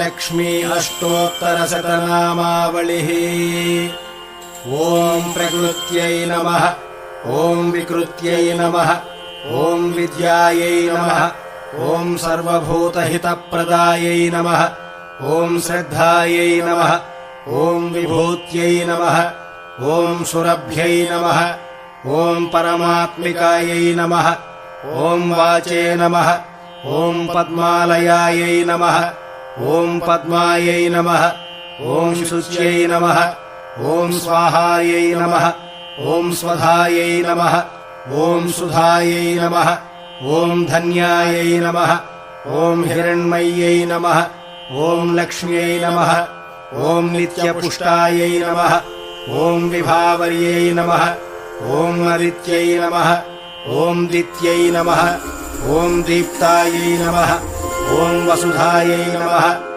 लक्ष्मी अष्टोत्तरशतनामावलिः। ॐ प्रकृत्यै नमः। ॐ विकृत्यै नमः। ॐ विद्यायै नमः। ॐ सर्वभूतहितप्रदायै नमः। ॐ श्रद्धायै नमः। ॐ विभूत्यै नमः। ॐ सुरभ्यै नमः। ॐ परमात्मिकायै नमः। ॐ वाचे नमः। ॐ पद्मालयायै नमः। ॐ पद्मायै नमः। ॐ शुच्यै नमः। ॐ स्वाहायै नमः। ॐ स्वधायै नमः। ॐ सुधायै नमः। ॐ धन्यायै नमः। ॐ हिरण्मय्यै नमः। ॐ लक्ष्म्यै नमः। ॐ नित्यपुष्टायै नमः। ॐ विभावर्यै नमः। ॐ अदित्यै नमः। ॐ दित्यै नमः। ॐ दीप्तायै नमः। ॐ वसुधायै नमः।